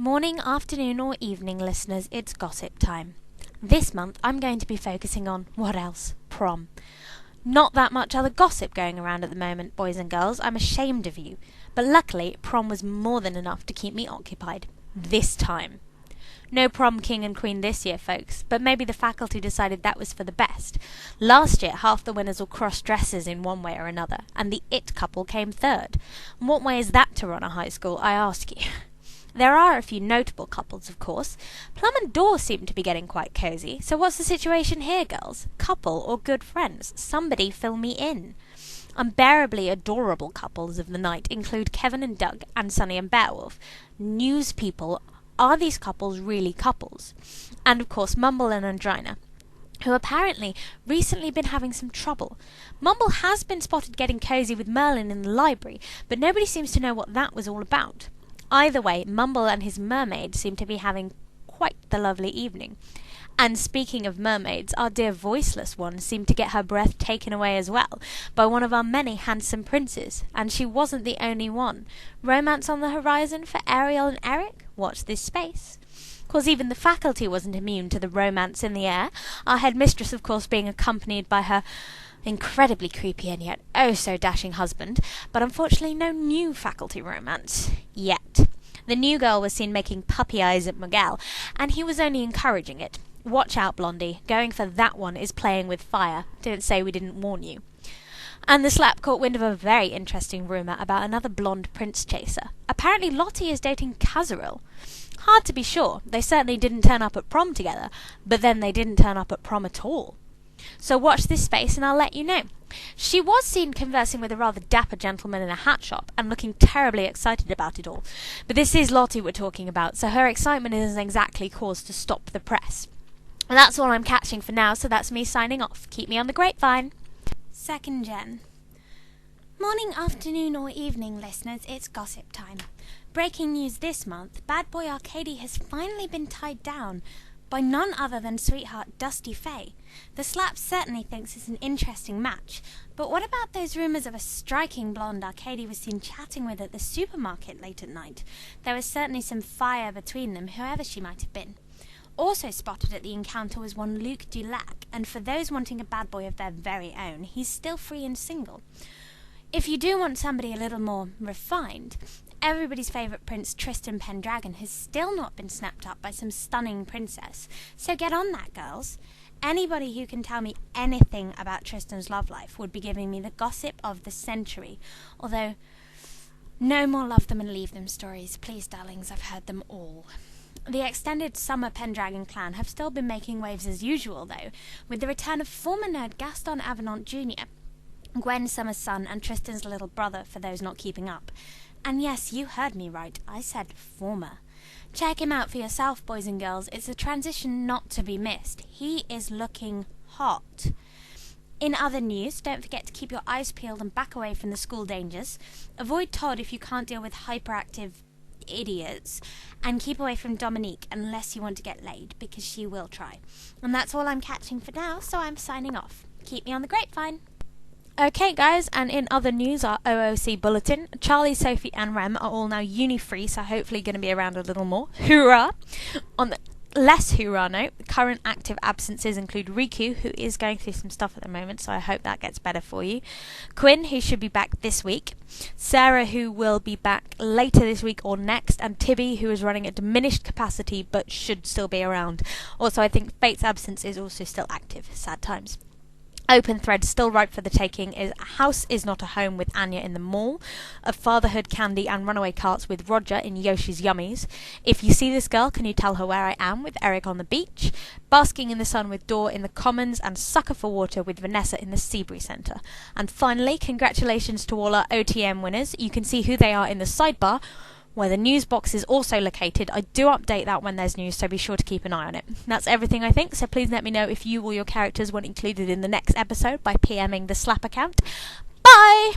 Morning, afternoon or evening listeners, it's gossip time. This month I'm going to be focusing on, what else? Prom. Not that much other gossip going around at the moment, boys and girls, I'm ashamed of you. But luckily, prom was more than enough to keep me occupied. This time. No prom king and queen this year, folks, but maybe the faculty decided that was for the best. Last year, half the winners all crossed dresses in one way or another, and the it couple came third. And what way is that to run a high school, I ask you? There are a few notable couples, of course. Plum and Dor seem to be getting quite cosy, so what's the situation here, girls? Couple or good friends? Somebody fill me in. Unbearably adorable couples of the night include Kevin and Doug and Sunny and Beowulf. News people, are these couples really couples? And of course Mumble and Angina, who apparently recently been having some trouble. Mumble has been spotted getting cosy with Merlin in the library, but nobody seems to know what that was all about. Either way, Mumble and his mermaid seem to be having quite the lovely evening. And speaking of mermaids, our dear voiceless one seemed to get her breath taken away as well by one of our many handsome princes, and she wasn't the only one. Romance on the horizon for Ariel and Eric? Watch this space. Of course, even the faculty wasn't immune to the romance in the air, our headmistress of course being accompanied by her incredibly creepy and yet oh so dashing husband, but unfortunately no new faculty romance. Yet. The new girl was seen making puppy eyes at Miguel, and he was only encouraging it. Watch out, Blondie. Going for that one is playing with fire. Don't say we didn't warn you. And the slap caught wind of a very interesting rumour about another blonde prince chaser. Apparently Lottie is dating Kazaril. Hard to be sure. They certainly didn't turn up at prom together, but then they didn't turn up at prom at all. So watch this space and I'll let you know. She was seen conversing with a rather dapper gentleman in a hat shop and looking terribly excited about it all. But this is Lottie we're talking about, so her excitement isn't exactly cause to stop the press. And that's all I'm catching for now, so that's me signing off. Keep me on the grapevine. Second Gen. Morning, afternoon or evening listeners, it's gossip time. Breaking news this month, bad boy Arcady has finally been tied down by none other than sweetheart Dusty Faye. The slap certainly thinks it's an interesting match, but what about those rumours of a striking blonde Arcady was seen chatting with at the supermarket late at night? There was certainly some fire between them, whoever she might have been. Also spotted at the encounter was one Luke Dulac, and for those wanting a bad boy of their very own, he's still free and single. If you do want somebody a little more refined, everybody's favourite prince Tristan Pendragon has still not been snapped up by some stunning princess, so get on that, girls. Anybody who can tell me anything about Tristan's love life would be giving me the gossip of the century, although no more love them and leave them stories, please darlings, I've heard them all. The extended summer Pendragon clan have still been making waves as usual though, with the return of former nerd Gaston Avenant Jr., Gwen Summer's son and Tristan's little brother for those not keeping up. And yes, you heard me right, I said former. Check him out for yourself, boys and girls, it's a transition not to be missed. He is looking hot. In other news, don't forget to keep your eyes peeled and back away from the school dangers. Avoid Todd if you can't deal with hyperactive idiots, and keep away from Dominique unless you want to get laid, because she will try. And that's all I'm catching for now, so I'm signing off. Keep me on the grapevine. Okay guys, and in other news, our OOC bulletin, Charlie, Sophie and Rem are all now uni-free, so hopefully going to be around a little more. Hoorah! On the less hoorah note, current active absences include Riku, who is going through some stuff at the moment, so I hope that gets better for you. Quinn, who should be back this week. Sarah, who will be back later this week or next. And Tibby, who is running at diminished capacity but should still be around. Also, I think Fate's absence is also still active. Sad times. Open thread still ripe for the taking is A House Is Not a Home with Anya in the Mall, A Fatherhood Candy and Runaway Carts with Roger in Yoshi's Yummies, If You See This Girl, Can You Tell Her Where I Am with Eric on the Beach, Basking in the Sun with Dor in the Commons, and Sucker for Water with Vanessa in the Seabury Centre. And finally, congratulations to all our OTM winners. You can see who they are in the sidebar, where the news box is also located. I do update that when there's news, so be sure to keep an eye on it. That's everything I think, so please let me know if you or your characters want included in the next episode by PMing the Slap account. Bye!